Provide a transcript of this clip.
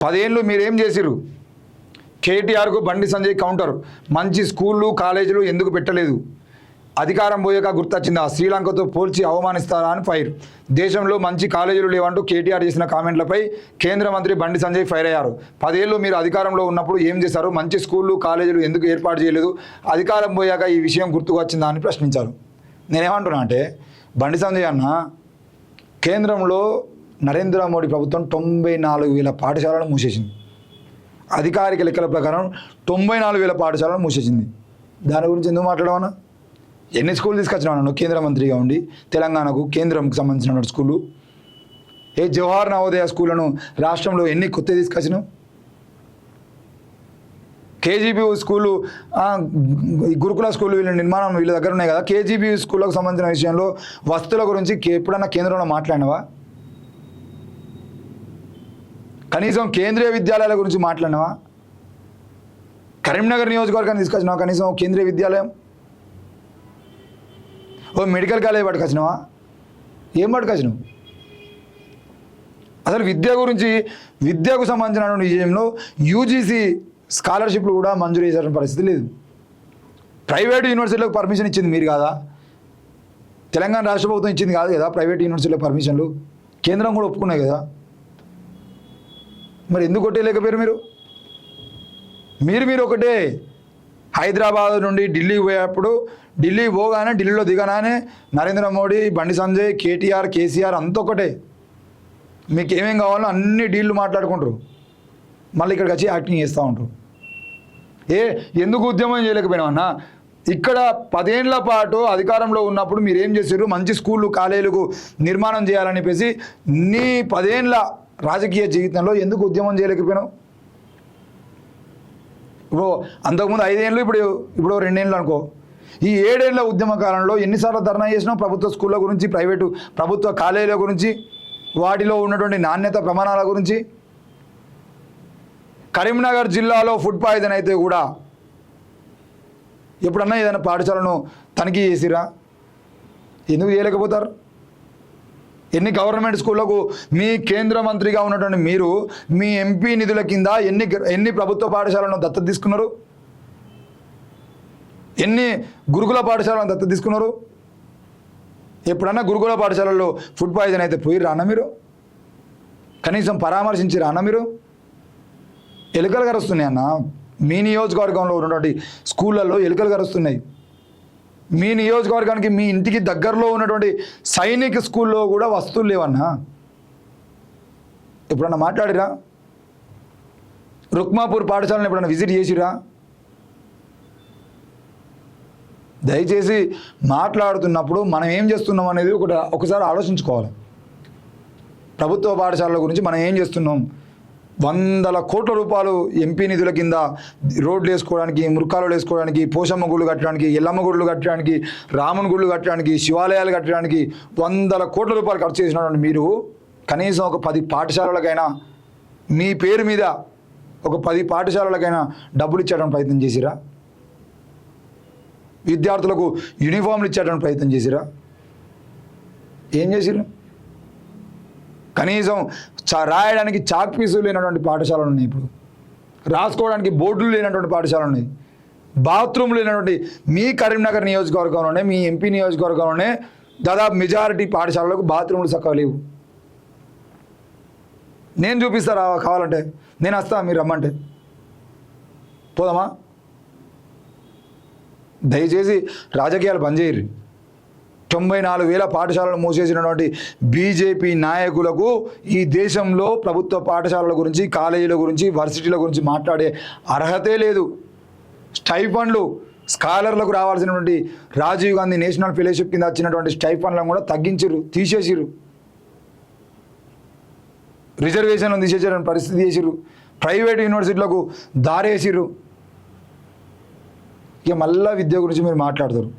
10 ఏళ్ళు మీరేం చేసిరు? కేటీఆర్కు బండి సంజయ్ కౌంటర్, మంచి స్కూళ్ళు కాలేజీలు ఎందుకు పెట్టలేదు? అధికారం పోయాక గుర్తొచ్చిందా? శ్రీలంకతో పోల్చి అవమానిస్తారా అని ఫైర్. దేశంలో మంచి కాలేజీలు లేవంటూ కేటీఆర్ చేసిన కామెంట్లపై కేంద్ర మంత్రి బండి సంజయ్ ఫైర్ అయ్యారు. 10 ఏళ్ళు మీరు అధికారంలో ఉన్నప్పుడు ఏం చేశారు? మంచి స్కూళ్ళు కాలేజీలు ఎందుకు ఏర్పాటు చేయలేదు? అధికారం పోయాక ఈ విషయం గుర్తుకు వచ్చిందా అని ప్రశ్నించారు. నేనేమంటున్నా అంటే, బండి సంజయ్ అన్న, కేంద్రంలో నరేంద్ర మోడీ ప్రభుత్వం 94,000 పాఠశాలను మూసేసింది. అధికారిక లెక్కల ప్రకారం 94,000 పాఠశాలను మూసేసింది. దాని గురించి ఎందుకు మాట్లాడమన్నా? ఎన్ని స్కూల్ తీసుకొచ్చినావు నువ్వు కేంద్ర మంత్రిగా ఉండి? తెలంగాణకు కేంద్రంకి సంబంధించిన స్కూలు జవహర్ నవోదయ స్కూళ్లను రాష్ట్రంలో ఎన్ని కొత్త తీసుకొచ్చినావు? కేజీబీ స్కూలు, గురుకుల స్కూలు వీళ్ళ నిర్మాణం వీళ్ళ దగ్గర ఉన్నాయి కదా. కేజీబీ స్కూళ్ళకు సంబంధించిన విషయంలో వసతుల గురించి ఎప్పుడన్నా కేంద్రంలో మాట్లాడినావా? కనీసం కేంద్రీయ విద్యాలయాల గురించి మాట్లాడినావా? కరీంనగర్ నియోజకవర్గాన్ని తీసుకొచ్చినావా? కనీసం కేంద్రీయ విద్యాలయం, ఓ మెడికల్ కాలేజ్ పట్టుకొచ్చినావా? ఏం పట్టుకొచ్చినావు? అసలు విద్య గురించి, విద్యకు సంబంధించిన విషయంలో యూజీసీ స్కాలర్షిప్లు కూడా మంజూరు చేసిన పరిస్థితి లేదు. ప్రైవేట్ యూనివర్సిటీలకు పర్మిషన్ ఇచ్చింది మీరు కాదా? తెలంగాణ రాష్ట్ర ప్రభుత్వం ఇచ్చింది కాదు కదా ప్రైవేట్ యూనివర్సిటీలకు పర్మిషన్లు. కేంద్రం కూడా ఒప్పుకున్నాయి కదా. మరి ఎందుకు కొట్టేయలేకపోయారు మీరు ఒకటే. హైదరాబాద్ నుండి ఢిల్లీ పోయేప్పుడు, ఢిల్లీ పోగానే, ఢిల్లీలో దిగగానే నరేంద్ర మోడీ, బండి సంజయ్, కేటీఆర్, కేసీఆర్ అంతా ఒకటే. మీకు ఏమేం కావాలో అన్ని డీళ్ళు మాట్లాడుకుంటారు, మళ్ళీ ఇక్కడికి వచ్చి యాక్టింగ్ చేస్తూ ఉంటారు. ఎందుకు ఉద్యమం చేయలేకపోయినామన్నా? ఇక్కడ 10 ఏళ్ల పాటు అధికారంలో ఉన్నప్పుడు మీరు ఏం చేశారు? మంచి స్కూళ్ళు కాలేజీలకు నిర్మాణం చేయాలని చెప్పేసి నీ 10 ఏళ్ల రాజకీయ జీవితంలో ఎందుకు ఉద్యమం చేయలేకపోయినావు? ఇప్పుడు అంతకుముందు 5 ఏళ్ళు, ఇప్పుడు 2 ఏళ్ళు అనుకో. ఈ 7 ఏళ్ల ఉద్యమ కాలంలో ఎన్నిసార్లు ధర్నా చేసినావు? ప్రభుత్వ స్కూళ్ళ గురించి, ప్రభుత్వ కాలేజీల గురించి, వాటిలో ఉన్నటువంటి నాణ్యత ప్రమాణాల గురించి. కరీంనగర్ జిల్లాలో ఫుడ్ పాయిజన్ అయితే కూడా ఎప్పుడన్నా ఏదైనా పాఠశాలను తనిఖీ చేసిరా? ఎందుకు చేయలేకపోతారు? ఎన్ని గవర్నమెంట్ స్కూళ్లకు మీ కేంద్ర మంత్రిగా ఉన్నటువంటి మీరు మీ ఎంపీ నిధుల కింద ఎన్ని ప్రభుత్వ పాఠశాలను దత్తత తీసుకున్నారు? ఎన్ని గురుకుల పాఠశాలను దత్తత తీసుకున్నారు? ఎప్పుడన్నా గురుకుల పాఠశాలల్లో ఫుడ్ పాయిజన్ అయితే పోయిర్రా అన్న మీరు? కనీసం పరామర్శించిరా అన్న మీరు? ఎలుకలు గరుస్తున్నాయి అన్న. మీ నియోజకవర్గంలో ఉన్నటువంటి స్కూళ్ళల్లో ఎలుకలు గరుస్తున్నాయి. మీ నియోజకవర్గానికి, మీ ఇంటికి దగ్గరలో ఉన్నటువంటి సైనిక్ స్కూల్లో కూడా వస్తువులు లేవన్నా. ఎప్పుడన్నా మాట్లాడిరా? రుక్మాపూర్ పాఠశాలను ఎప్పుడన్నా విజిట్ చేసిరా? దయచేసి మాట్లాడుతున్నప్పుడు మనం ఏం చేస్తున్నాం అనేది ఒకసారి ఆలోచించుకోవాలి. ప్రభుత్వ పాఠశాలల గురించి మనం ఏం చేస్తున్నాం? 100 కోట్ల రూపాయలు ఎంపీ నిధుల కింద రోడ్లు వేసుకోవడానికి, మురుకాలు వేసుకోవడానికి, పోషమ్మ గుళ్ళు కట్టడానికి, ఎల్లమ్మ గుళ్ళు కట్టడానికి, రాముని గుళ్ళు కట్టడానికి, శివాలయాలు కట్టడానికి 100 కోట్ల రూపాయలు ఖర్చు చేసినటువంటి మీరు కనీసం ఒక 10 పాఠశాలలకైనా, మీ పేరు మీద ఒక 10 పాఠశాలలకైనా డబ్బులు ఇచ్చేయడానికి ప్రయత్నం చేసిరా? విద్యార్థులకు యూనిఫామ్లు ఇచ్చేయడానికి ప్రయత్నం చేసిరా? ఏం చేసిరు? కనీసం రాయడానికి చాక్ పీసులు లేనటువంటి పాఠశాలలు ఉన్నాయి. ఇప్పుడు రాసుకోవడానికి బోర్డులు లేనటువంటి పాఠశాలలు ఉన్నాయి. బాత్రూమ్లు లేనటువంటి మీ కరీంనగర్ నియోజకవర్గంలోనే, మీ ఎంపీ నియోజకవర్గంలోనే దాదాపు మెజారిటీ పాఠశాలలకు బాత్రూమ్లు చక్కగా లేవు. నేను చూపిస్తారా? కావాలంటే నేను వస్తా, మీరు రమ్మంటే పోదామా? దయచేసి రాజకీయాలు బంద్ చేయరు. 94,000 పాఠశాలను మూసేసినటువంటి బీజేపీ నాయకులకు ఈ దేశంలో ప్రభుత్వ పాఠశాలల గురించి, కాలేజీల గురించి, వర్సిటీల గురించి మాట్లాడే అర్హతే లేదు. స్టైఫండ్లు, స్కాలర్లకు రావాల్సినటువంటి రాజీవ్ గాంధీ నేషనల్ ఫెలోషిప్ కింద వచ్చినటువంటి స్టైఫండ్లను కూడా తీసేసిరు. రిజర్వేషన్లను తీసేసిన పరిస్థితి చేసిరు. ప్రైవేట్ యూనివర్సిటీలకు దారేసిరు. ఇక మళ్ళా విద్య గురించి మీరు మాట్లాడతారు.